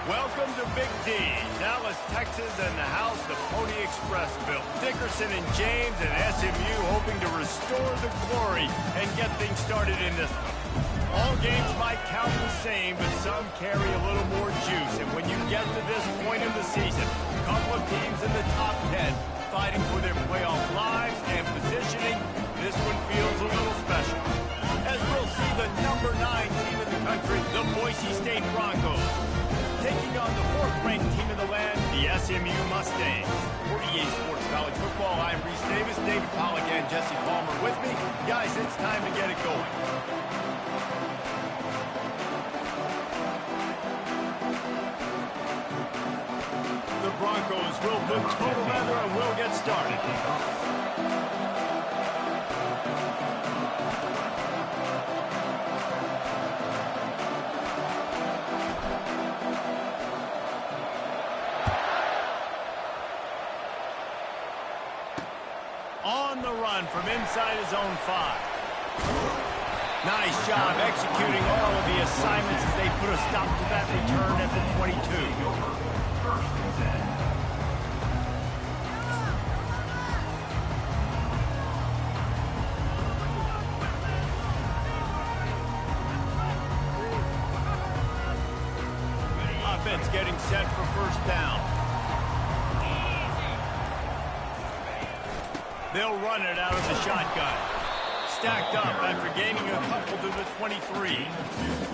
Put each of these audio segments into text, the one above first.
Welcome to Big D, Dallas, Texas, and the house the Pony Express built. Dickerson and James and SMU hoping to restore the glory and get things started in this one. All games might count the same, but some carry a little more juice. And when you get to this point in the season, a couple of teams in the top 10 fighting for their playoff lives and positioning, this one feels a little special. As we'll see the number 9 team in the country, the Boise State Broncos, taking on the 4th-ranked team in the land, the SMU Mustangs. For EA Sports College Football, I'm Reese Davis, David Pollack, and Jesse Palmer with me. Guys, it's time to get it going. The Broncos will put total leather and will get started. On the run from inside his own 5. Nice job executing all of the assignments as they put a stop to that return at the 22. Offense getting set for first down. They'll run it out of the shotgun. Stacked up after gaining a couple to the 23.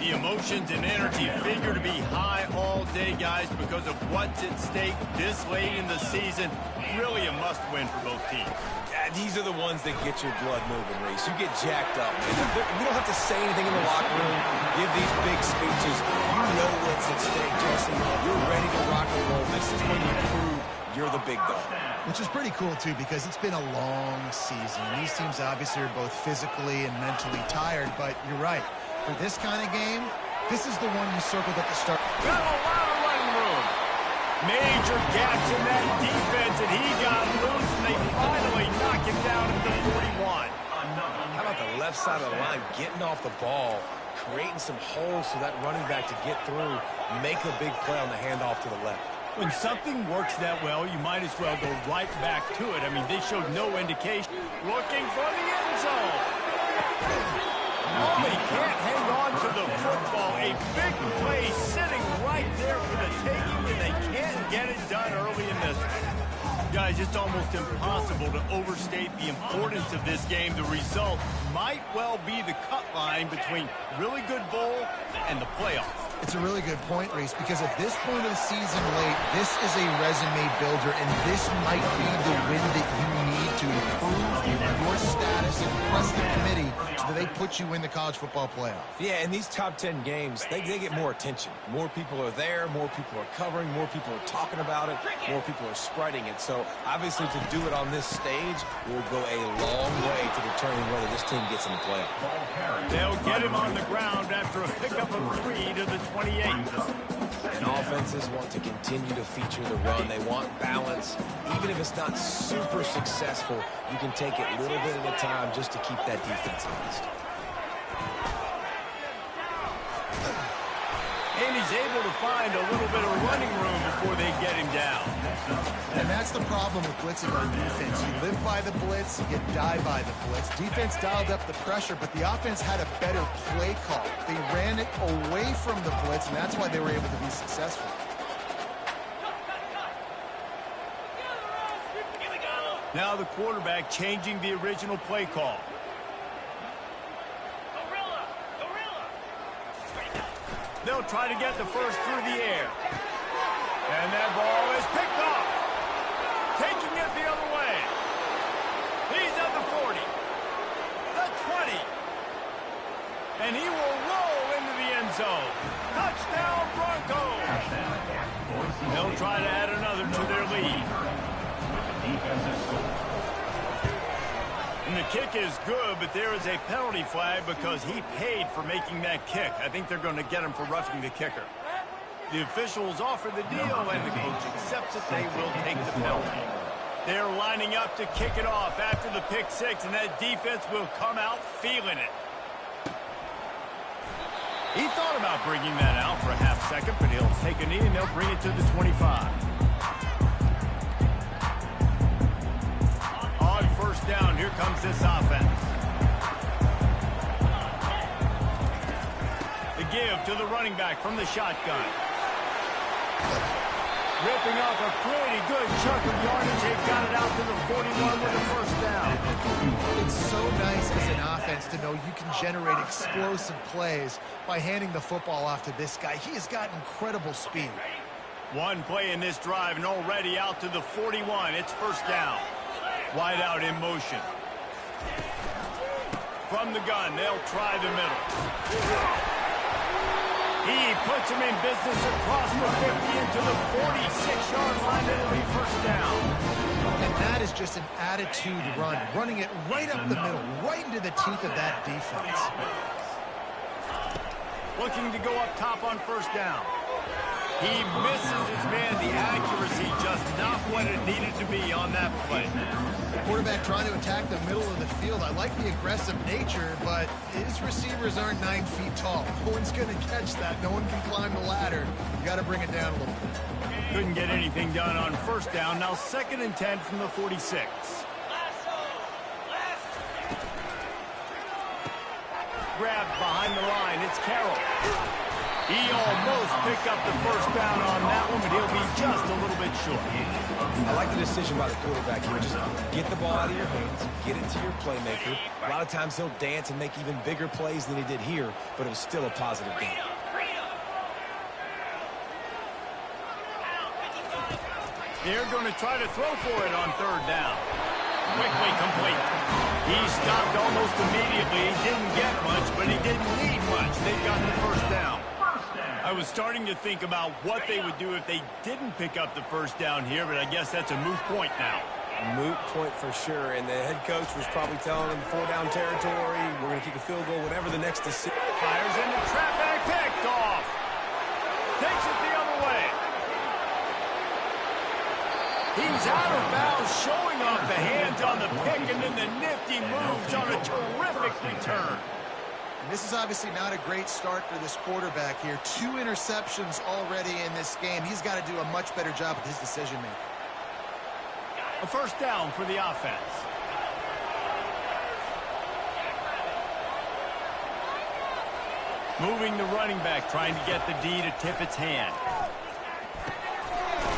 The emotions and energy figure to be high all day, guys, because of what's at stake this late in the season. Really a must-win for both teams. Yeah, these are the ones that get your blood moving, Reese. You get jacked up. You don't have to say anything in the locker room. Give these big speeches. You know what's at stake, Jesse. You're ready to rock and roll. This is when you prove you're the big dog. Which is pretty cool, too, because it's been a long season. These teams obviously are both physically and mentally tired, but you're right. For this kind of game, this is the one you circled at the start. Got a lot of running room. Major gaps in that defense, and he got loose, and they finally knock him down at the 41. How about the left side of the line getting off the ball, creating some holes for that running back to get through, make a big play on the handoff to the left. When something works that well, you might as well go right back to it. I mean, they showed no indication. Looking for the end zone. Oh, he can't hang on to the football. A big play sitting right there for the taking, and they can't get it done early in this one. Guys, it's almost impossible to overstate the importance of this game. The result might well be the cut line between really good bowl and the playoffs. It's a really good point, Reese, because at this point of the season late, this is a resume builder, and this might be the win that you need to improve your status and impress the committee so that they put you in the college football playoff. Yeah, in these top 10 games, they get more attention. More people are there, more people are covering, more people are talking about it, more people are spreading it. So, obviously, to do it on this stage will go a long way to determine whether this team gets in the playoff. They'll get him on the ground after a pickup of 3 to the 28. And offenses want to continue to feature the run. They want balance. Even if it's not super successful, you can take it a little bit at a time just to keep that defense honest. And he's able to find a little bit of running room before they get him down. And that's the problem with blitzing on defense. You live by the blitz, you die by the blitz. Defense dialed up the pressure, but the offense had a better play call. They ran it away from the blitz, and that's why they were able to be successful. Now the quarterback changing the original play call. They'll try to get the first through the air. And that ball is picked off. Taking it the other way. He's at the 40. The 20. And he will roll into the end zone. Touchdown Broncos. They'll try to add another to their lead. And the kick is good, but there is a penalty flag because he paid for making that kick. I think they're going to get him for roughing the kicker. The officials offer the deal, and the coach accepts it. They will take the penalty. They're lining up to kick it off after the pick six, and that defense will come out feeling it. He thought about bringing that out for a half second, but he'll take a knee and they'll bring it to the 25. On first down, here comes this offense. The give to the running back from the shotgun. Ripping off a pretty good chunk of yardage. They've got it out to the 41 with a first down. It's so nice as an offense to know you can generate explosive plays by handing the football off to this guy. He has got incredible speed. One play in this drive and already out to the 41. It's first down. Wide out in motion. From the gun, they'll try the middle. He puts him in business across the 50 into the 46-yard line. It'll be first down. And that is just an attitude run, running it right up the middle, right into the teeth of that defense. Looking to go up top on first down. He misses his man. The accuracy just not what it needed to be on that play. Quarterback trying to attack the middle of the field. I like the aggressive nature, but his receivers aren't 9 feet tall. No one's going to catch that. No one can climb the ladder. You got to bring it down a little bit. Couldn't get anything done on first down. Now 2nd and 10 from the 46. Grabbed behind the line. It's Carroll. He almost picked up the first down on that one, but he'll be just a little bit short. I like the decision by the quarterback here. Just get the ball out of your hands, get it to your playmaker. A lot of times he'll dance and make even bigger plays than he did here, but it was still a positive game. They're going to try to throw for it on third down. Quickly complete. He stopped almost immediately. He didn't get much, but he didn't need much. They got the first down. I was starting to think about what they would do if they didn't pick up the first down here, but I guess that's a moot point now. Moot point for sure, and the head coach was probably telling him 4-down territory, we're going to kick a field goal, whatever the next decision. Fires into traffic, picked off. Takes it the other way. He's out of bounds, showing off the hands on the pick, and then the nifty moves on a terrific return. And this is obviously not a great start for this quarterback here. 2 interceptions already in this game. He's got to do a much better job with his decision-making. A first down for the offense. Moving the running back, trying to get the D to tip its hand.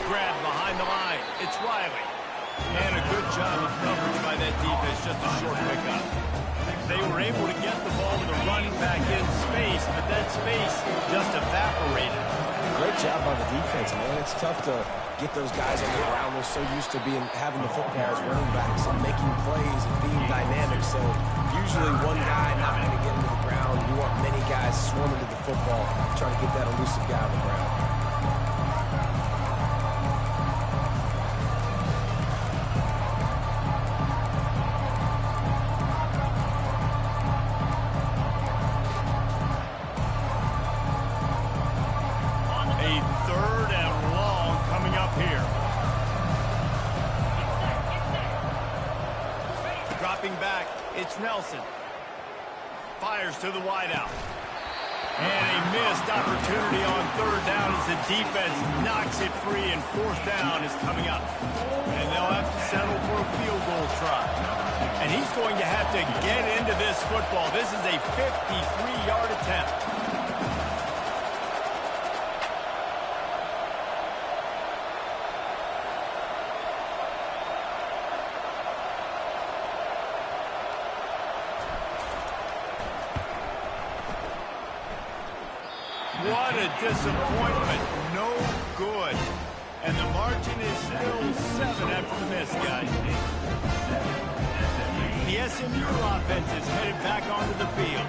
Grab behind the line. It's Riley. And a good job of coverage by that defense. Just a short pickup. They were able to get the ball to the running back in space, but that space just evaporated. Great job by the defense, man. It's tough to get those guys on the ground. They're so used to having the football as running backs and making plays and being dynamic. So usually one guy not going to get into the ground. You want many guys swarming to the football, trying to get that elusive guy on the ground. Back, it's Nelson. Fires to the wideout. And a missed opportunity on third down as the defense knocks it free, and fourth down is coming up. And they'll have to settle for a field goal try. And he's going to have to get into this football. This is a 53-yard attempt. What a disappointment. No good. And the margin is still 7 after the miss, guys. The SMU offense is headed back onto the field.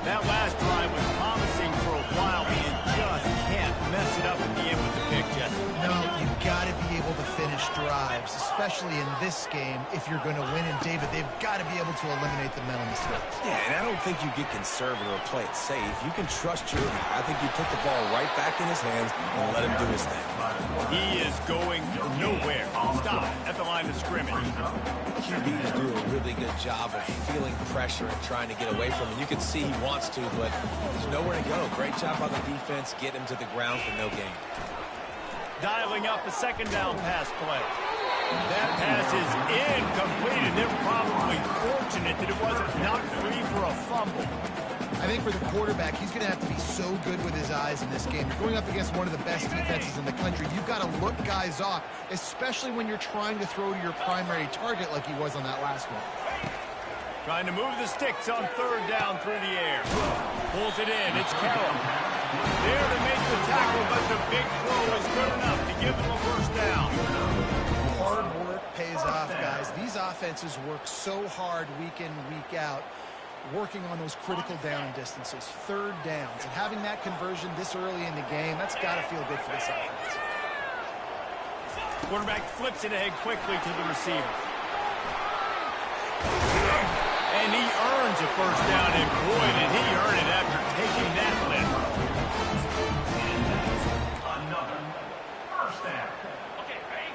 That last drive was promising for a while, and you just can't mess it up at the end with the pick, Jesse. No, you got to be able to finish drives, especially in this game if you're going to win. And, David, they've got to be able to eliminate the mental mistakes. Yeah, and I don't think you get conservative or play it safe. You can trust your lead. I think you put the ball right back in his hands and let him do his thing. He is going nowhere. Stop at the line of scrimmage. QBs do a really good job of feeling pressure and trying to get away from him. You can see he wants to, but there's nowhere to go. Great job on the defense. Get him to the ground for no gain. Dialing up a second down pass play. That pass is incomplete, and they're probably fortunate that it wasn't knocked free for a fumble. I think for the quarterback, he's going to have to be so good with his eyes in this game. You're going up against one of the best defenses in the country. You've got to look guys off, especially when you're trying to throw to your primary target like he was on that last one. Trying to move the sticks on third down through the air. Pulls it in. It's Carroll. There to make the tackle, but the big throw is good enough to give them a first down. Hard work pays off, guys. These offenses work so hard week in, week out, working on those critical down distances, third downs, and having that conversion this early in the game, that's got to feel good for this offense. Quarterback flips it ahead quickly to the receiver. And he earns a first down, and boy, did he earn it after taking that lift. Another first down. Okay, ready?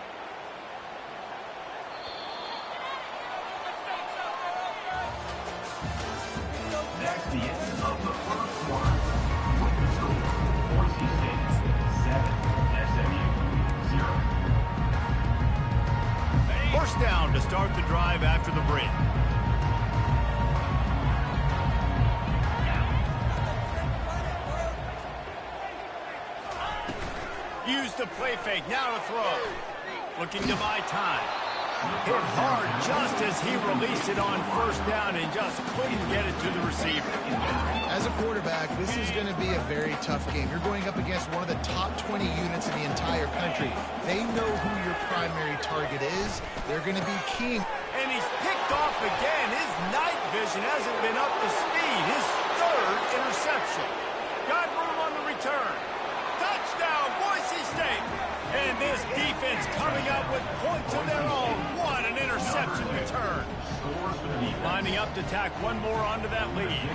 Next, the end of the first quarter. With the score, Boise State 7, SMU 0. First down to start the drive after the break. Use the play fake, now to throw. Looking to buy time. Hit hard just as he released it on first down and just couldn't get it to the receiver. As a quarterback, this is going to be a very tough game. You're going up against one of the top 20 units in the entire country. They know who your primary target is. They're going to be keen. And he's picked off again. His night vision hasn't been up to speed. His third interception. Got room on the return. Touchdown, Boise State. And this defense coming up with points of their own. What an interception return. Lining up to tack one more onto that lead.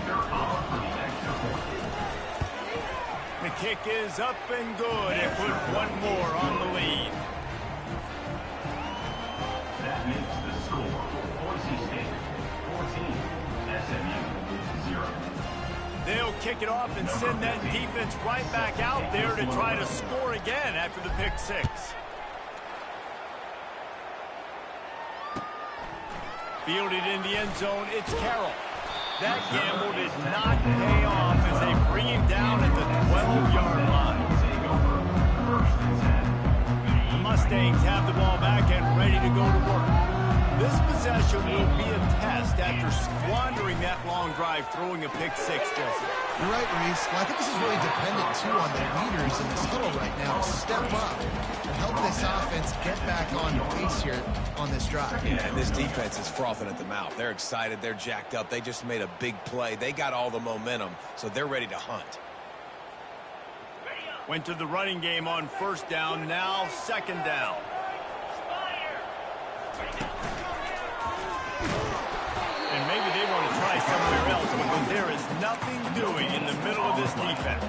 The kick is up and good. It put one more on the lead. That makes the score Boise State 14, SMU 0. They'll kick it off and send that defense right back out there to try to score again after the pick six. Fielded in the end zone, it's Carroll. That gamble did not pay off as they bring him down at the 12-yard line. The Mustangs have the ball back and ready to go to work. This possession will be a test after squandering that long drive, throwing a pick six, Jesse. You're right, Reese. Well, I think this is really dependent, too, on the leaders in this huddle right now to step up and help this offense get back on pace here on this drive. Yeah, and this defense is frothing at the mouth. They're excited. They're jacked up. They just made a big play. They got all the momentum, so they're ready to hunt. Went to the running game on first down, now second down. And maybe they want to try somewhere else because there is nothing doing in the middle of this defense.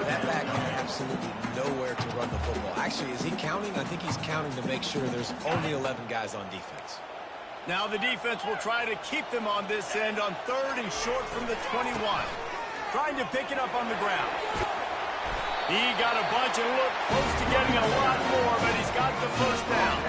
That back had absolutely nowhere to run the football. Actually, is he counting? I think he's counting to make sure there's only 11 guys on defense. Now the defense will try to keep them on this end on third and short from the 21. Trying to pick it up on the ground. He got a bunch and looked close to getting a lot more, but he's got the first down.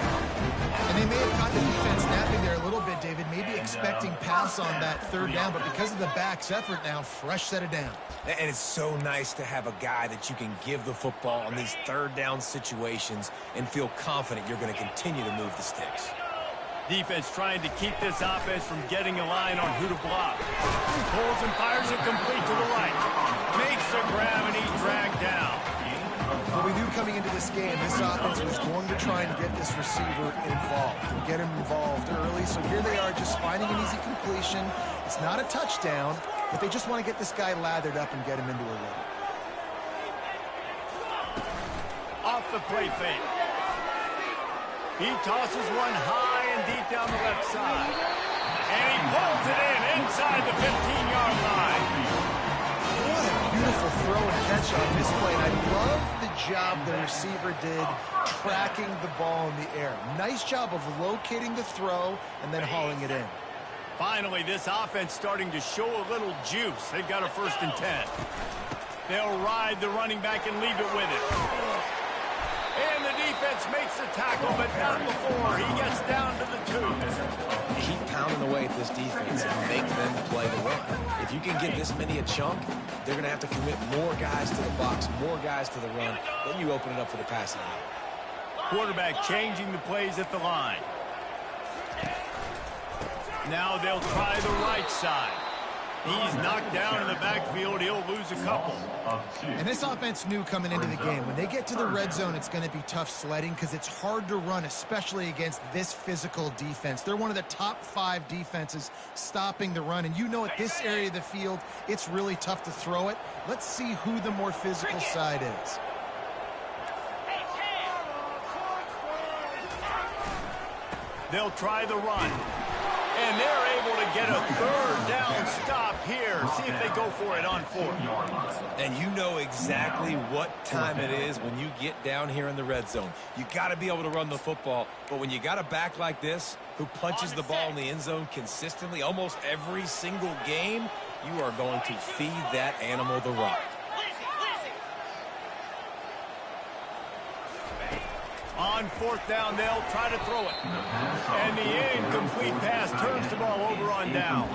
And they may have caught the defense napping there a little bit, David, maybe expecting pass on that third down, but because of the back's effort now, fresh set of down. And it's so nice to have a guy that you can give the football on these third down situations and feel confident you're going to continue to move the sticks. Defense trying to keep this offense from getting a line on who to block. Pulls and fires it complete to the right. Makes the grab and he's dragged down. What we knew coming into this game, this offense was going to try and get this receiver involved and get him involved early. So here they are just finding an easy completion. It's not a touchdown, but they just want to get this guy lathered up and get him into a rhythm. Off the play fake. He tosses one high and deep down the left side. And he pulls it in inside the 15-yard line. What a beautiful throw and catch on this play. And I love the job the receiver did tracking the ball in the air. Nice job of locating the throw and then hauling it in. Finally, this offense starting to show a little juice. They've got a 1st and 10. They'll ride the running back and leave it with it. And the defense makes the tackle, but not before he gets down to the 2. Keep pounding away at this defense and make them play the run. If you can get this many a chunk, they're going to have to commit more guys to the box, more guys to the run. Then you open it up for the passing game. Quarterback changing the plays at the line. Now they'll try the right side. He's knocked down in the backfield. He'll lose a couple. And this offense knew coming into the game, when they get to the red zone, it's going to be tough sledding because it's hard to run, especially against this physical defense. They're one of the top 5 defenses stopping the run. And you know at this area of the field, it's really tough to throw it. Let's see who the more physical side is. They'll try the run. And they're able to get a 3rd down stop here. See if they go for it on 4th. And you know exactly what time it is when you get down here in the red zone. You got to be able to run the football. But when you got a back like this who punches the ball in the end zone consistently almost every single game, you are going to feed that animal the rock. On 4th down, they'll try to throw it. And the incomplete pass turns the ball over on down.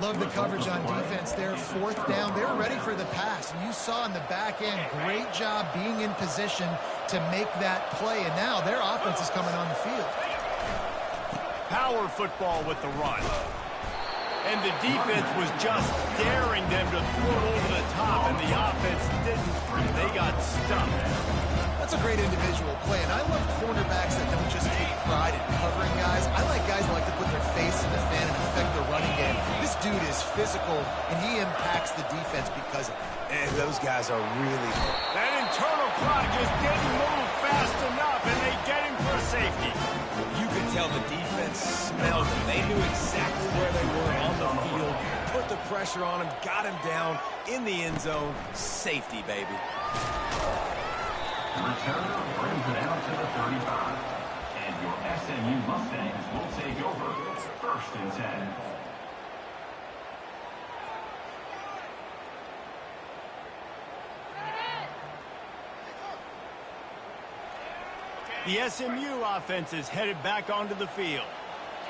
Love the coverage on defense there. 4th down, they're ready for the pass. And you saw in the back end, great job being in position to make that play. And now their offense is coming on the field. Power football with the run. And the defense was just daring them to throw over the top, and the offense didn't. They got stuffed. That's a great individual play, and I love cornerbacks that don't just take pride in covering guys. I like guys that like to put their face in the fan and affect the running game. This dude is physical, and he impacts the defense because of it. And those guys are really... That internal clock just didn't move fast enough, and they get him for a safety. You could tell the defense smelled him. They knew exactly where they were on the field, put the pressure on him, got him down in the end zone. Safety, baby. Returner brings it out to the 35. And your SMU Mustangs will take over 1st and 10. The SMU offense is headed back onto the field.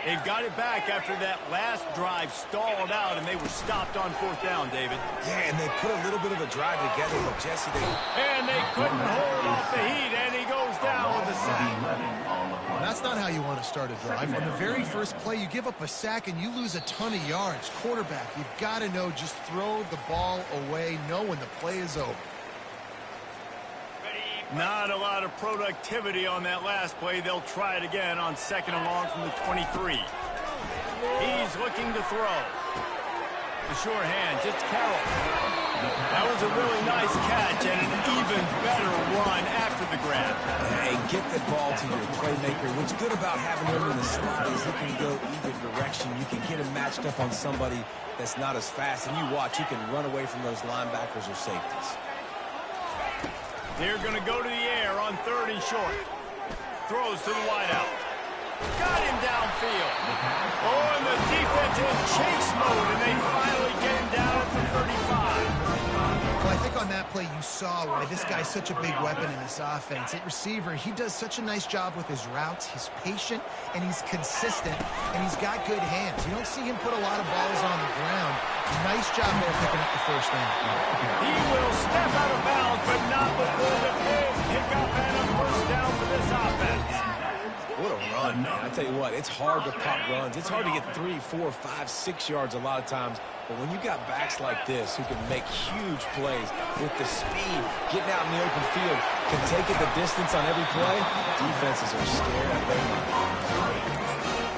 They've got it back after that last drive stalled out, and they were stopped on 4th down, David. Yeah, and they put a little bit of a drive together, but Jesse, And they couldn't hold off the heat, and he goes down with a sack. That's not how you want to start a drive. On the very first play, you give up a sack and you lose a ton of yards. Quarterback, you've got to know, just throw the ball away, know when the play is over. Not a lot of productivity on that last play. They'll try it again on 2nd and long from the 23. He's looking to throw. The sure hands, it's Carroll. That was a really nice catch and an even better run after the grab. And get the ball to your playmaker. What's good about having him in the slot is he can go either direction. You can get him matched up on somebody that's not as fast, and you watch, he can run away from those linebackers or safeties. They're going to go to the air on 3rd and short. Throws to the wideout. Got him downfield. Oh, and the defense in chase mode, and they finally get him down at the 35. Well, I think on that play you saw why this guy's such a big weapon in this offense. At receiver, he does such a nice job with his routes. He's patient, and he's consistent, and he's got good hands. You don't see him put a lot of balls on the ground. Nice job there picking up the 1st down. He will step out of bounds, but not before the big pickup and a 1st down for this offense. What a run, man. I tell you what, it's hard to pop runs. It's hard to get 3, 4, 5, 6 yards a lot of times. But when you got backs like this who can make huge plays with the speed, getting out in the open field, can take it the distance on every play, defenses are scared out there.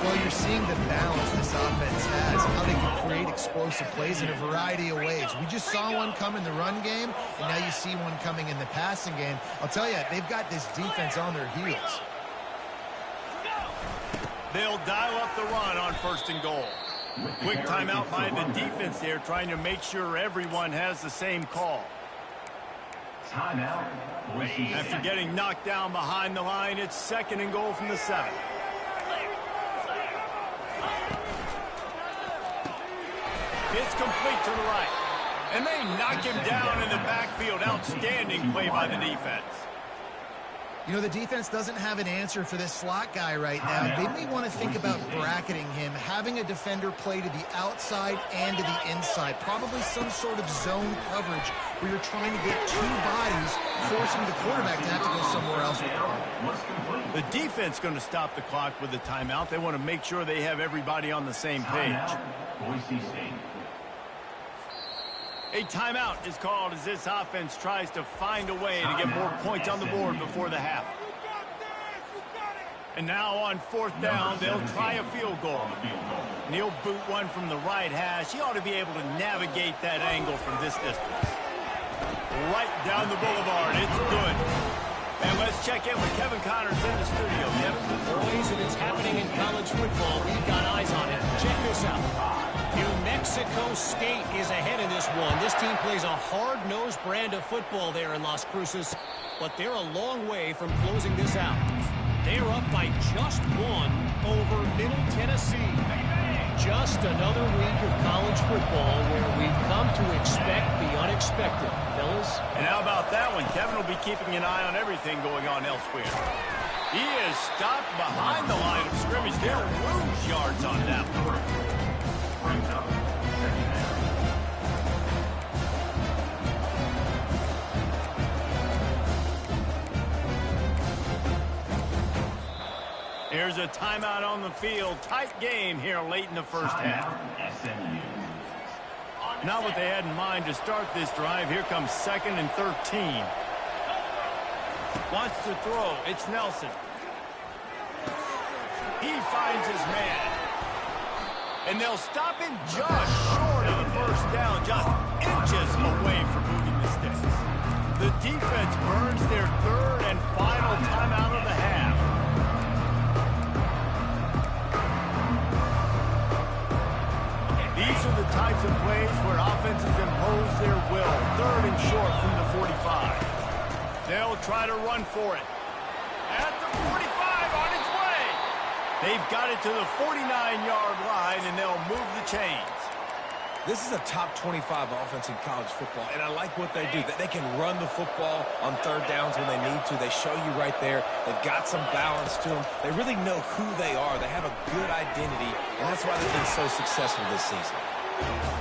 Well, you're seeing the balance this offense has, how they can create explosive plays in a variety of ways. We just saw one come in the run game, and now you see one coming in the passing game. I'll tell you, they've got this defense on their heels. They'll dial up the run on 1st and goal. Quick timeout by the defense there, trying to make sure everyone has the same call. Timeout. After getting knocked down behind the line, it's 2nd and goal from the 7. It's complete to the right. And they knock him down in the backfield. Outstanding play by the defense. You know, the defense doesn't have an answer for this slot guy right now. They may want to think about bracketing him, having a defender play to the outside and to the inside. Probably some sort of zone coverage where you're trying to get 2 bodies, forcing the quarterback to have to go somewhere else with the ball. The defense going to stop the clock with the timeout. They want to make sure they have everybody on the same page. Boise State. A timeout is called as this offense tries to find a way to get more points on the board before the half. And now on 4th down, they'll try a field goal. Neil boot one from the right hash. He ought to be able to navigate that angle from this distance. Right down the boulevard. It's good. And let's check in with Kevin Connors in the studio. Kevin? Boys, if it's happening in college football, we've got eyes on it. Check this out. New Mexico State is ahead in this one. This team plays a hard-nosed brand of football there in Las Cruces, but they're a long way from closing this out. They're up by just 1 over Middle Tennessee. Just another week of college football where we've come to expect the unexpected, fellas. And how about that one? Kevin will be keeping an eye on everything going on elsewhere. He is stopped behind the line of scrimmage. They'll lose yards on that one. Brings up 2nd down. Here's a timeout on the field. Tight game here late in the 1st half. Not what they had in mind to start this drive. Here comes 2nd and 13. Wants to throw. It's Nelson. He finds his man. And they'll stop him just short of the 1st down, just inches away from moving the sticks. The defense burns their 3rd and final timeout of the half. These are the types of plays where offenses impose their will. 3rd and short from the 45. They'll try to run for it. At the 45, on its way. They've got it to the 49-yard line, and they'll move the chains. This is a top 25 offense in college football, and I like what they do. That they can run the football on 3rd downs when they need to. They show you right there. They've got some balance to them. They really know who they are. They have a good identity, and that's why they've been so successful this season.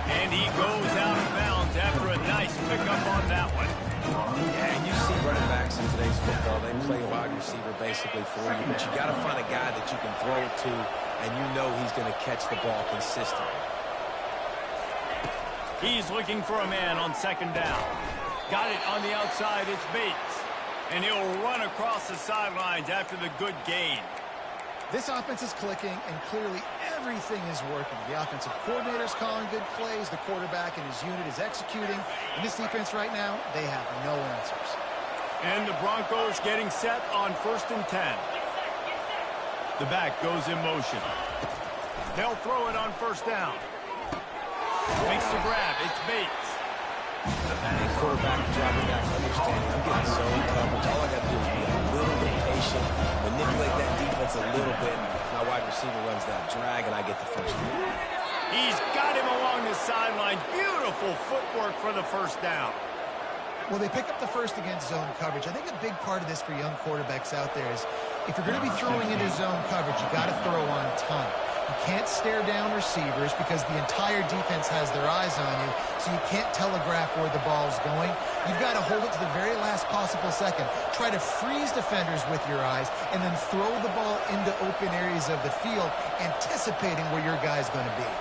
And he goes out of bounds after a nice pickup on that one. Yeah, and you see running backs in today's football. They play wide receiver basically for you, but you got to find a guy that you can throw it to, and you know he's going to catch the ball consistently. He's looking for a man on 2nd down. Got it on the outside. It's Bates. And he'll run across the sidelines after the good gain. This offense is clicking, and clearly everything is working. The offensive coordinator's calling good plays. The quarterback and his unit is executing. And this defense right now, they have no answers. And the Broncos getting set on 1st and 10. The back goes in motion. They'll throw it on 1st down. Makes the grab. It's Bates. And quarterback dropping back, understanding I'm getting zone coverage. All I got to do is be a little bit patient, manipulate that defense a little bit. My wide receiver runs that drag, and I get the 1st down. He's got him along the sidelines. Beautiful footwork for the 1st down. Well, they pick up the 1st against zone coverage. I think a big part of this for young quarterbacks out there is if you're going to be throwing into zone coverage, you got to throw on time. You can't stare down receivers because the entire defense has their eyes on you, so you can't telegraph where the ball's going. You've got to hold it to the very last possible second. Try to freeze defenders with your eyes, and then throw the ball into open areas of the field, anticipating where your guy's going to be.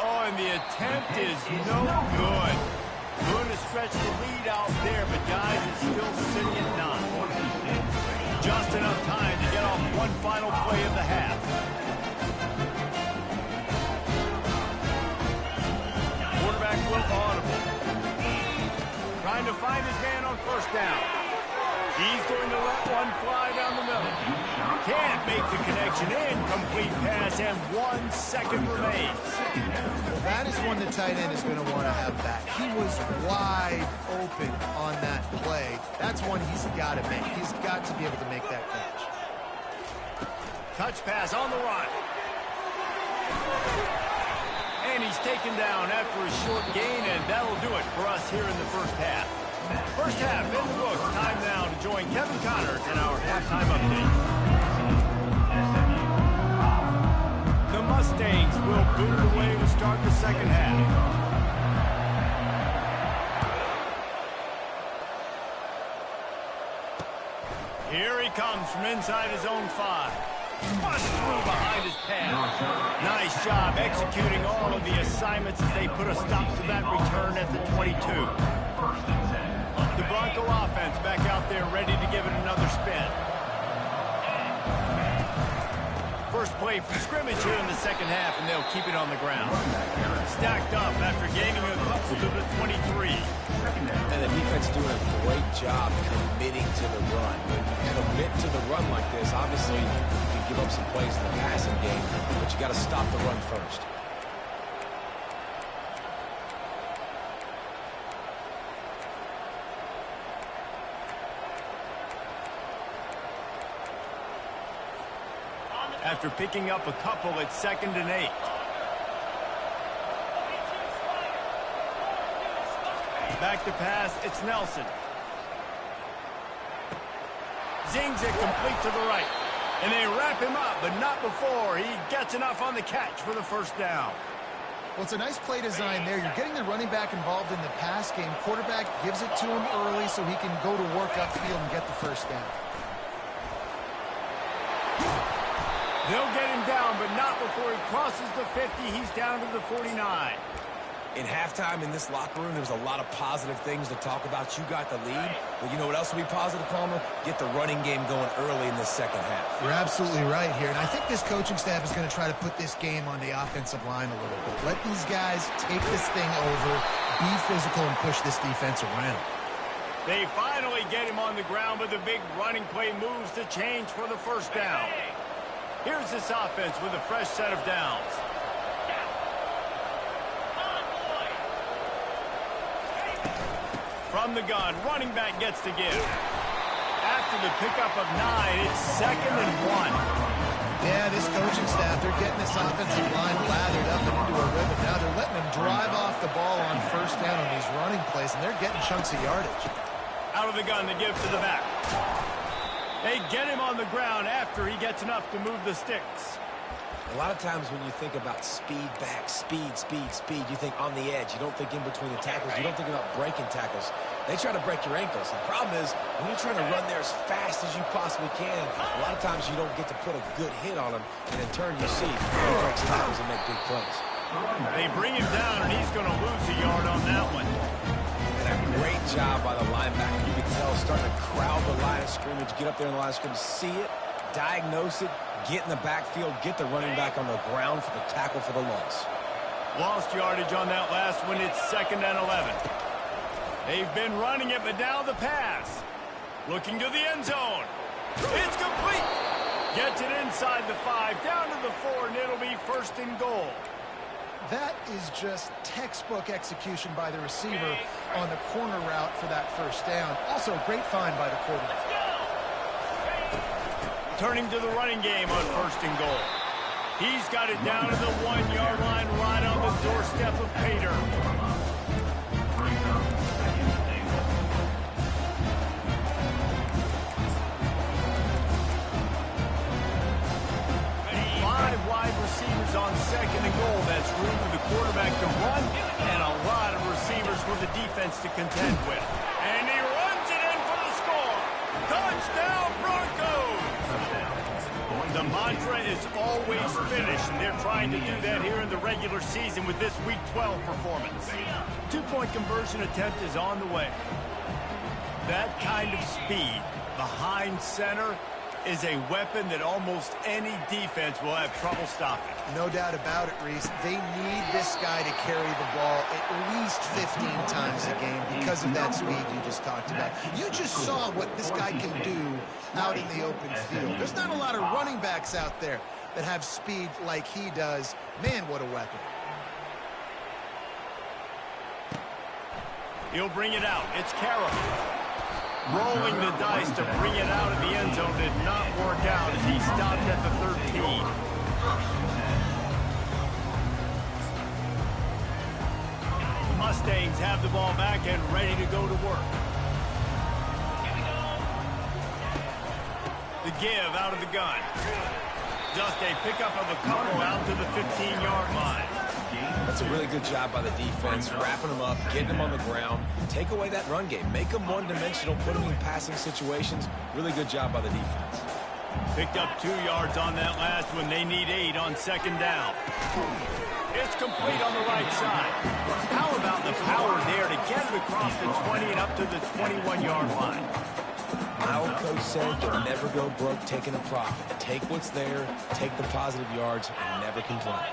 Oh, and the attempt is no good. Going to stretch the lead out there, but guys, it's still sitting at 9. Just enough time to get off one final play of the half. Quarterback will audible. Trying to find his man on 1st down. He's going to let one fly down the middle. Can't make the connection. Incomplete pass, and 1 second remains. Well, that is one the tight end is going to want to have back. He was wide open on that play. That's one he's got to make. He's got to be able to make that catch. Touch pass on the run. And he's taken down after a short gain, and that'll do it for us here in the first half. First half in the books. Time now to join Kevin Connors in our halftime update. The Mustangs will boot away to start the second half. Here he comes from inside his own 5. Bust through behind his pad. Nice job executing all of the assignments as they put a stop to that return at the 22. The Bronco offense back out there ready to give it another spin. First play from scrimmage here in the second half, and they'll keep it on the ground. Stacked up after gaining a couple to the 23. And the defense doing a great job committing to the run. When you commit to the run like this, obviously you can give up some plays in the passing game, but you got to stop the run first. After picking up a couple at 2nd and 8. Back to pass, it's Nelson. Zings it complete to the right. And they wrap him up, but not before he gets enough on the catch for the first down. Well, it's a nice play design there. You're getting the running back involved in the pass game. Quarterback gives it to him early so he can go to work upfield and get the first down. They'll get him down, but not before he crosses the 50. He's down to the 49. In halftime in this locker room, there was a lot of positive things to talk about. You got the lead. But you know what else will be positive, Palmer? Get the running game going early in the second half. You're absolutely right here. And I think this coaching staff is going to try to put this game on the offensive line a little bit. Let these guys take this thing over, be physical, and push this defense around. They finally get him on the ground, but the big running play moves to change for the first down. Here's this offense with a fresh set of downs. From the gun, running back gets to give. After the pickup of 9, it's 2nd and 1. Yeah, this coaching staff, they're getting this offensive line lathered up and into a rhythm. Now they're letting them drive off the ball on first down on these running plays, and they're getting chunks of yardage. Out of the gun, they give to the back. They get him on the ground after he gets enough to move the sticks. A lot of times when you think about speed back, speed, you think on the edge. You don't think in between the tackles. You don't think about breaking tackles. They try to break your ankles. The problem is when you're trying to run there as fast as you possibly can, a lot of times you don't get to put a good hit on them, and in turn you see he breaks tackles and make big plays. They bring him down, and he's going to lose a yard on that one. And a great job by the linebacker. You can tell starting to crowd the line of scrimmage, get up there in the line of scrimmage, see it, diagnose it, get in the backfield, get the running back on the ground for the tackle for the loss. Lost yardage on that last one. It's 2nd and 11. They've been running it, but now the pass. Looking to the end zone. It's complete. Gets it inside the 5, down to the 4, and it'll be 1st and goal. That is just textbook execution by the receiver on the corner route for that first down. Also, great find by the quarterback. Turning to the running game on 1st and goal. He's got it down to the 1-yard line, right on the doorstep of Pater. Receivers on 2nd and goal. That's room for the quarterback to run and a lot of receivers for the defense to contend with. And he runs it in for the score. Touchdown, Broncos! The mantra is always finish, and they're trying to do that here in the regular season with this Week 12 performance. 2-point conversion attempt is on the way. That kind of speed behind center, is a weapon that almost any defense will have trouble stopping. No doubt about it, Reese. They need this guy to carry the ball at least 15 times a game because of that speed you just talked about. You just saw what this guy can do out in the open field. There's not a lot of running backs out there that have speed like he does. Man, what a weapon. He'll bring it out. It's Carroll. Rolling the dice to bring it out of the end zone did not work out as he stopped at the 13. The Mustangs have the ball back and ready to go to work. The give out of the gun. Just a pickup of a couple out to the 15-yard line. That's a really good job by the defense, wrapping them up, getting them on the ground. Take away that run game. Make them one-dimensional, put them in passing situations. Really good job by the defense. Picked up 2 yards on that last one. They need 8 on second down. It's complete on the right side. How about the power there to get it across the 20 and up to the 21-yard line? My old coach said you'll never go broke taking a profit. Take what's there, take the positive yards, and never complain.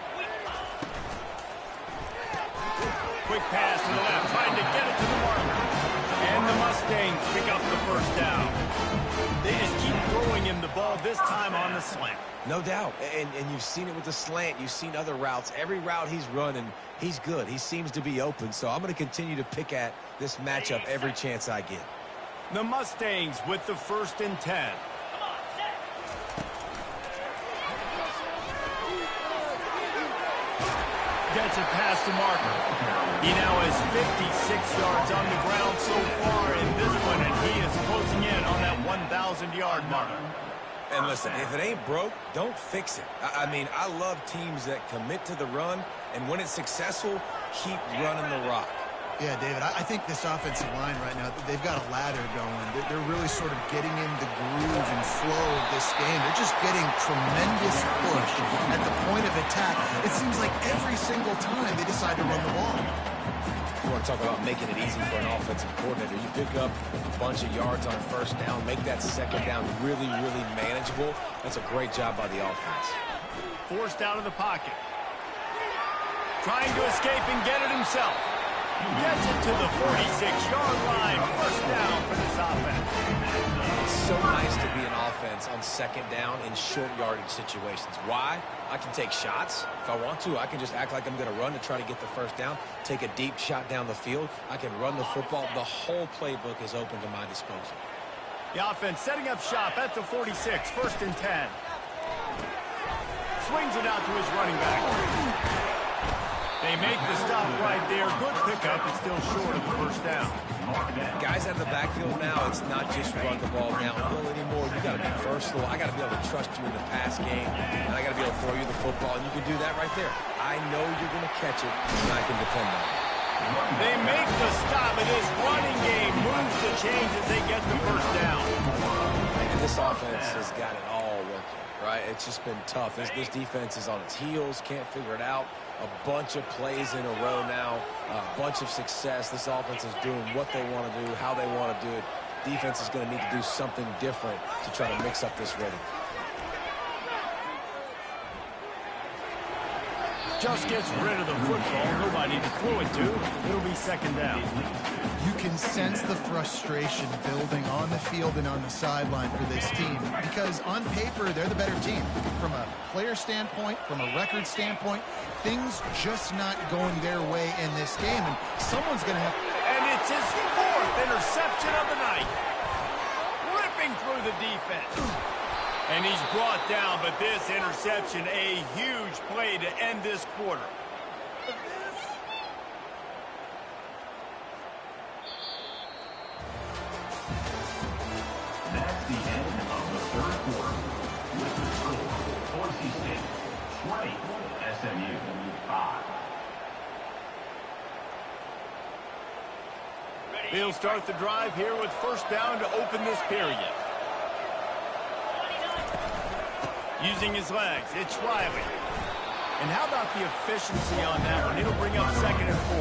Quick pass to the left, trying to get it to the marker. And the Mustangs pick up the first down. They just keep throwing him the ball, this time on the slant. No doubt, and you've seen it with the slant. You've seen other routes. Every route he's running, he's good. He seems to be open, so I'm going to continue to pick at this matchup every chance I get. The Mustangs with the 1st and 10. Gets it past the marker. He now has 56 yards on the ground so far in this one, and he is closing in on that 1,000-yard mark. And listen, if it ain't broke, don't fix it. I mean, I love teams that commit to the run, and when it's successful, keep running the rock. Yeah, David, I think this offensive line right now, they've got a ladder going. They're really sort of getting in the groove and flow of this game. They're just getting tremendous push at the point of attack. It seems like every single time they decide to run the ball. You want to talk about making it easy for an offensive coordinator. You pick up a bunch of yards on first down, make that second down really, really manageable. That's a great job by the offense. Forced out of the pocket. Trying to escape and get it himself. Gets it to the 46-yard line. First down for this offense. It's so nice to be an offense on second down in short yardage situations. Why? I can take shots. If I want to, I can just act like I'm going to run to try to get the first down, take a deep shot down the field. I can run the football. The whole playbook is open to my disposal. The offense setting up shop at the 46, 1st and 10. Swings it out to his running back. They make the stop right there. Good pickup, but still short of the first down. Guys at the backfield now, it's not just run the ball downhill anymore. You got to be versatile. I got to be able to trust you in the pass game, and I got to be able to throw you the football, and you can do that right there. I know you're going to catch it, and I can depend on it. They make the stop, and this running game moves the chains as they get the first down. And this offense has got it all working, right? It's just been tough. This defense is on its heels, can't figure it out. A bunch of plays in a row now, a bunch of success. This offense is doing what they want to do, how they want to do it. Defense is going to need to do something different to try to mix up this rhythm. Just gets rid of the football. Nobody to throw it to. It'll be second down. You can sense the frustration building on the field and on the sideline for this team because on paper, they're the better team. From a player standpoint, from a record standpoint, things just not going their way in this game, and someone's going to have... And it's his 4th interception of the night. Ripping through the defense. And he's brought down, but this interception, a huge play to end this quarter. That's the end of the 3rd quarter. With the score, Boise State 20, SMU 5. They'll start the drive here with first down to open this period. Using his legs, it's Riley. And how about the efficiency on that one? It'll bring up 2nd and 4.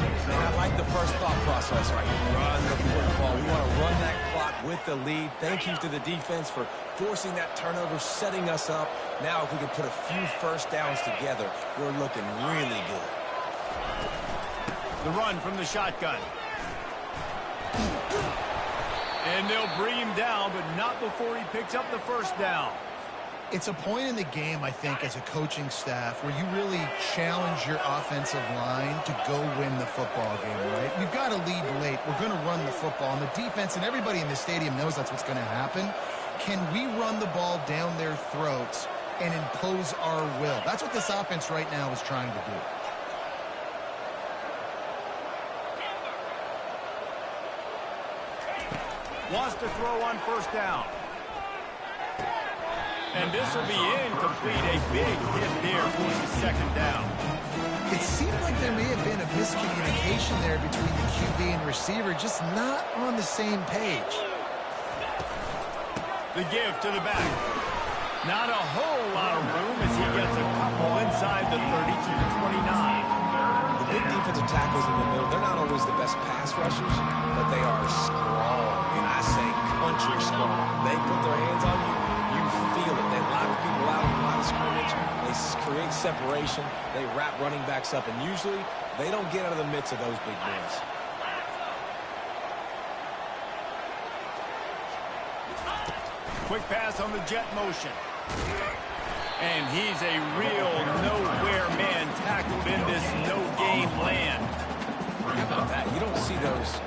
And I like the first thought process right here. Run the football. We want to run that clock with the lead. Thank you to the defense for forcing that turnover, setting us up. Now if we can put a few first downs together, we're looking really good. The run from the shotgun. And they'll bring him down, but not before he picks up the first down. It's a point in the game, I think, as a coaching staff where you really challenge your offensive line to go win the football game, right? You've got to lead late. We're going to run the football. And the defense and everybody in the stadium knows that's what's going to happen. Can we run the ball down their throats and impose our will? That's what this offense right now is trying to do. Wants to throw on first down. And this will be incomplete. A big hit there for the second down. It seemed like there may have been a miscommunication there between the QB and receiver, just not on the same page. The give to the back. Not a whole lot of room as he gets a couple inside the 30 to the 29. The big defensive tackles in the middle, they're not always the best pass rushers, but they are strong. And I say country strong. They put their hands on you. You feel it. They lock people out in the line of scrimmage. They create separation. They wrap running backs up. And usually, they don't get out of the midst of those big boys. Quick pass on the jet motion. And he's a real nowhere man tackled in this no-gain land. How about that? You don't see those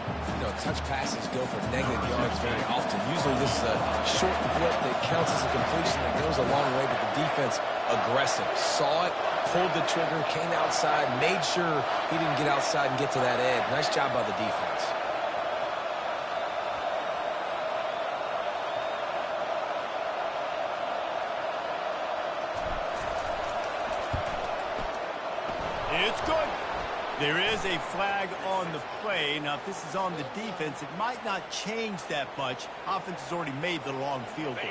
touch passes go for negative yards very often. Usually this is a short flip that counts as a completion that goes a long way, but the defense aggressive. Saw it, pulled the trigger, came outside, made sure he didn't get outside and get to that edge. Nice job by the defense. It's good. There is a flag on the play. Now, if this is on the defense, it might not change that much. Offense has already made the long field goal.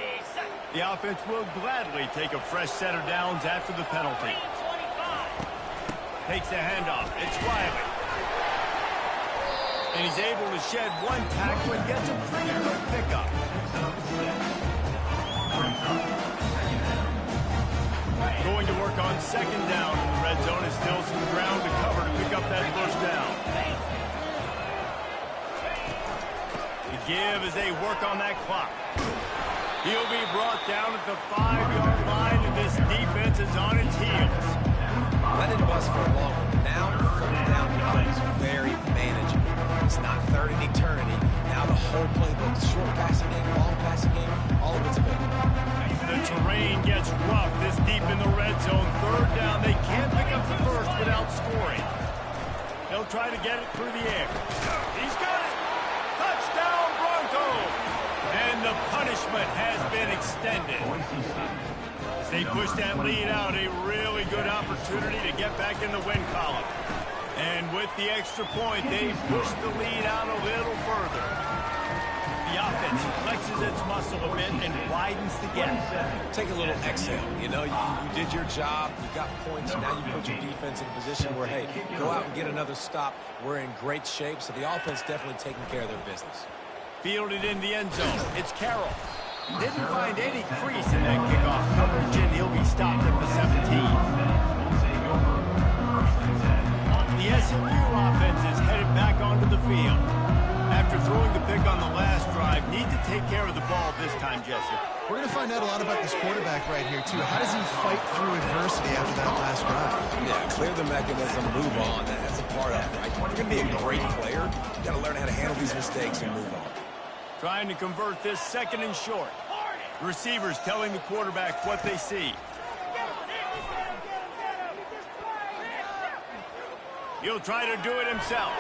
The offense will gladly take a fresh set of downs after the penalty. Takes the handoff. It's Riley. And he's able to shed one tackle and gets a pretty good pickup. Going to work on second down in the red zone. Is still some ground to cover to pick up that first down. The give as they work on that clock. He'll be brought down at the 5-yard line, and this defense is on its heels. Let it bust for a long one. Now, third down becomes very manageable. It's not third in eternity. Now the whole playbook, short passing game, long passing game, all of it's available. The terrain gets rough this deep in the red zone. Third down, they can't pick up the first without scoring. They'll try to get it through the air. He's got it! Touchdown, Broncos! And the punishment has been extended. As they push that lead out, a really good opportunity to get back in the win column. And with the extra point, they push the lead out a little further. The offense flexes its muscle a bit and widens the gap. Take a little exhale. You know, you did your job. You got points. Now you put your defense in a position where, hey, go out and get another stop. We're in great shape. So the offense definitely taking care of their business. Fielded in the end zone. It's Carroll. Didn't find any crease in that kickoff coverage, and he'll be stopped at the 17. The SMU offense is headed back onto the field. After throwing the pick on the last drive, need to take care of the ball this time, Jesse. We're going to find out a lot about this quarterback right here, too. How does he fight through adversity after that last drive? Yeah, clear the mechanism, move on. That's a part of it, right? If you're going to be a great player, you got to learn how to handle these mistakes and move on. Trying to convert this second and short. The receivers telling the quarterback what they see. He'll try to do it himself.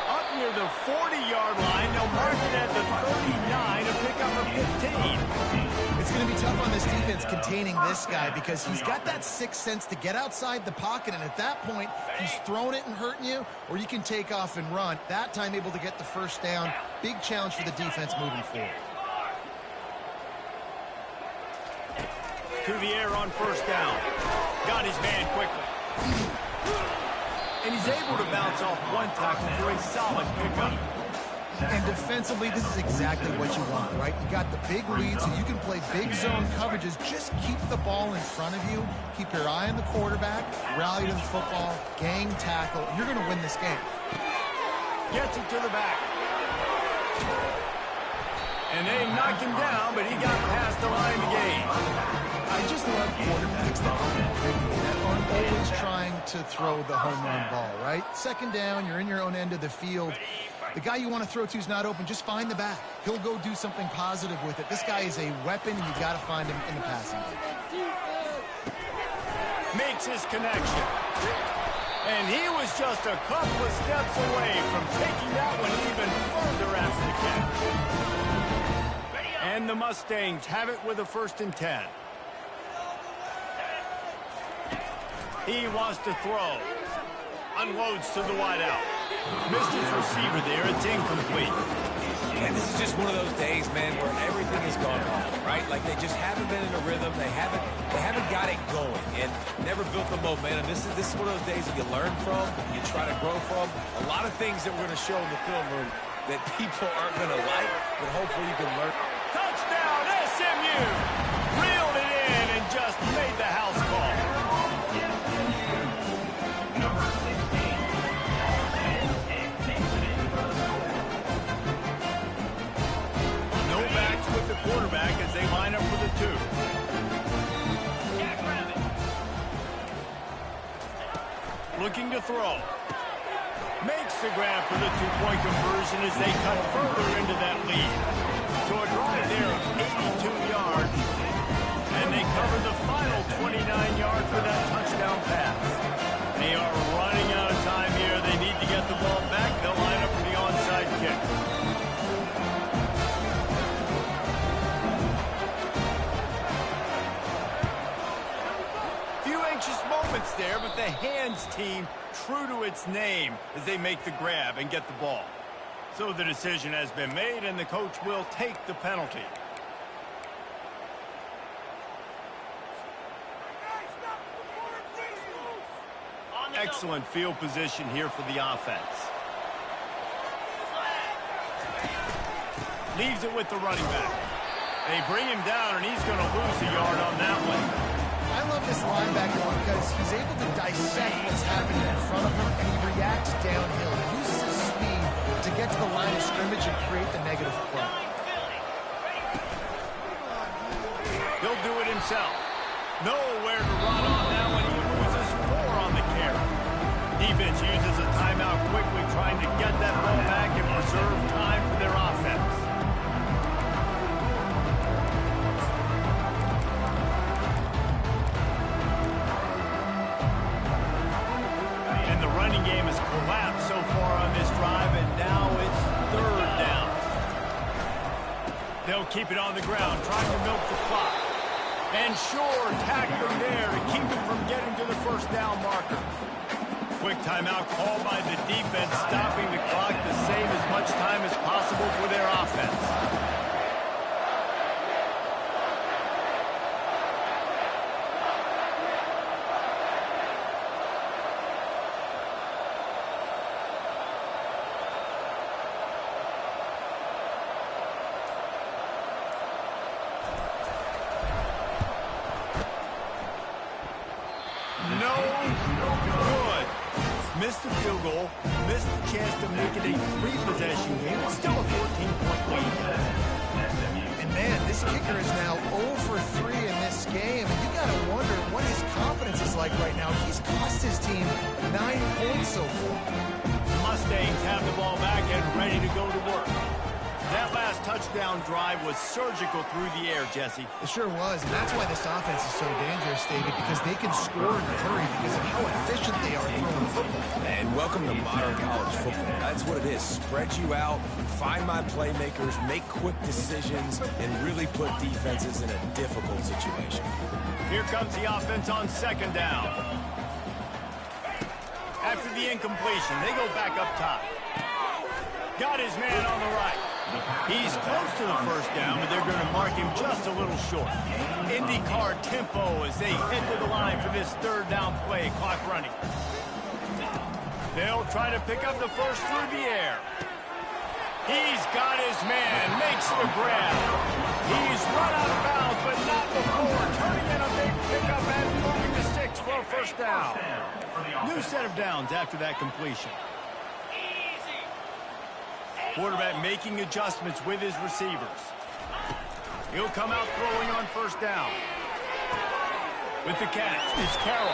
Up near the 40-yard line, they'll mark it at the 39 to pick up a 15. It's going to be tough on this defense containing this guy because he's got that sixth sense to get outside the pocket, and at that point, he's throwing it and hurting you, or you can take off and run. That time able to get the first down. Big challenge for the defense moving forward. To the air on first down. Got his man quickly. And he's able to bounce off one tackle for a solid pickup. And defensively, this is exactly what you want, right? You got the big lead, so you can play big zone coverages. Just keep the ball in front of you. Keep your eye on the quarterback. Rally to the football. Gang tackle. You're going to win this game. Gets it to the back. And they knocked him down, but he got past the line to gain. I just love quarterbacks that aren't always trying to throw the home run ball, right? Second down, you're in your own end of the field. The guy you want to throw to is not open. Just find the back. He'll go do something positive with it. This guy is a weapon, and you got to find him in the passing game. Makes his connection. And he was just a couple of steps away from taking that one even further after the catch. And the Mustangs have it with a 1st and 10. He wants to throw. Unloads to the wideout. Missed his receiver there. It's incomplete. And this is just one of those days, man, where everything has gone wrong, right? Like they just haven't been in a rhythm. They haven't got it going and never built the momentum. This is one of those days that you learn from, you try to grow from. A lot of things that we're going to show in the film room that people aren't going to like, but hopefully you can learn. Touchdown, SMU! Reeled it in and just made the house call. No backs with the quarterback as they line up for the 2. Looking to throw. Makes the grab for the 2-point conversion as they cut further into that lead. So a drive there of 82 yards. And they cover the final 29 yards with that touchdown pass. They are running out of time here. They need to get the ball back. They'll line up for the onside kick. Few anxious moments there, but the hands team true to its name as they make the grab and get the ball. So the decision has been made, and the coach will take the penalty. Excellent field position here for the offense. Leaves it with the running back. They bring him down, and he's going to lose a yard on that one. I love this linebacker because he's able to dissect what's happening in front of him, and he reacts downhill. He uses his speed to get to the line of scrimmage and create the negative play. He'll do it himself. Nowhere to run on that one. He loses 4 on the carry. Defense uses a timeout quickly, trying to get that ball back and preserve time for their offense. And the running game has collapsed so far on this drive, and now it's 3rd down. They'll keep it on the ground, trying to milk the clock. And sure, tackling there to keep him from getting to the 1st down marker. Quick timeout called by the defense, stopping the clock to save as much time as possible for their offense. Missed the field goal, missed the chance to make it a 3-possession game. It's still a 14-point lead. And man, this kicker is now 0 for 3 in this game, and you got to wonder what his confidence is like right now. He's cost his team 9 points so far. The Mustangs have the ball back and ready to go to work. That last touchdown drive was surgical through the air, Jesse. It sure was, and that's why this offense is so dangerous, David, because they can score in a hurry because of how efficient they are throwing the football. And welcome to modern college football. That's what it is. Spread you out, find my playmakers, make quick decisions, and really put defenses in a difficult situation. Here comes the offense on 2nd down. After the incompletion, they go back up top. Got his man on the right. He's close to the 1st down, but they're going to mark him just a little short. IndyCar tempo as they head to the line for this 3rd down play, clock running. They'll try to pick up the 1st through the air. He's got his man, makes the grab. He's run out of bounds, but not before turning in a big pickup and moving the sticks for a first down. New set of downs after that completion. Quarterback making adjustments with his receivers. He'll come out throwing on first down. With the catch, it's Carroll.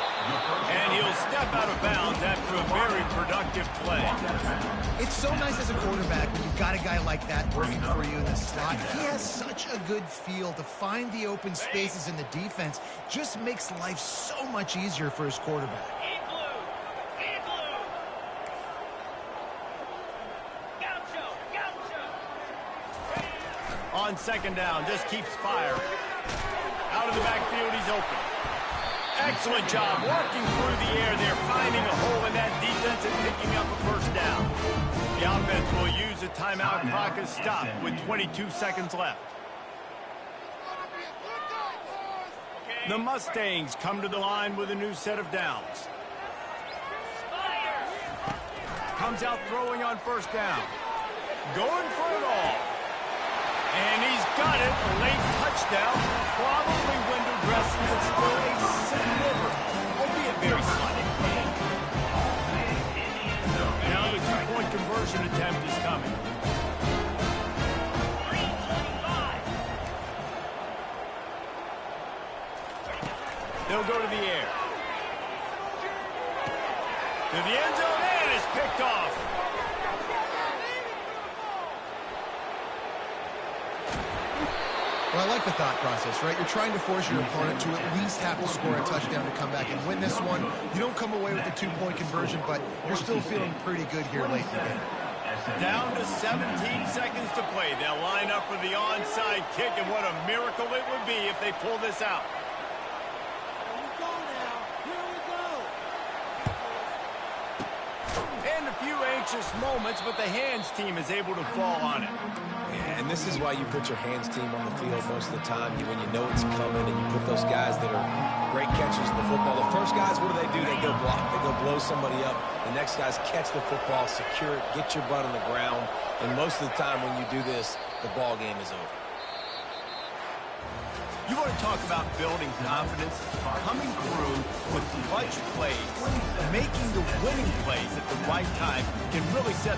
And he'll step out of bounds after a very productive play. It's so nice as a quarterback when you've got a guy like that working for you in the slot. He has such a good feel to find the open spaces in the defense. Just makes life so much easier for his quarterback. On second down, just keeps firing. Out of the backfield, he's open. Excellent job working through the air there, finding a hole in that defense and picking up a first down. The offense will use a timeout. Clock is stopped with 22 seconds left. The Mustangs come to the line with a new set of downs. Comes out throwing on first down. Going for it all. And he's got it. A late touchdown. Probably window dressing, but still a sliver, albeit very slight. Now the two-point conversion attempt is coming. They'll go to the air. To the end zone, and it's picked off. Well, I like the thought process, right? You're trying to force your opponent to at least have to score a touchdown to come back and win this one. You don't come away with a two-point conversion, but you're still feeling pretty good here late in the game. Down to 17 seconds to play. They'll line up for the onside kick, and what a miracle it would be if they pull this out. And a few anxious moments, but the hands team is able to fall on it. Yeah, and this is why you put your hands team on the field most of the time when you know it's coming, and you put those guys that are great catchers in the football. The first guys, what do? They go block. They go blow somebody up. The next guys catch the football, secure it, get your butt on the ground. And most of the time when you do this, the ball game is over. You want to talk about building confidence? Coming through with clutch plays, making the winning plays at the right time can really set the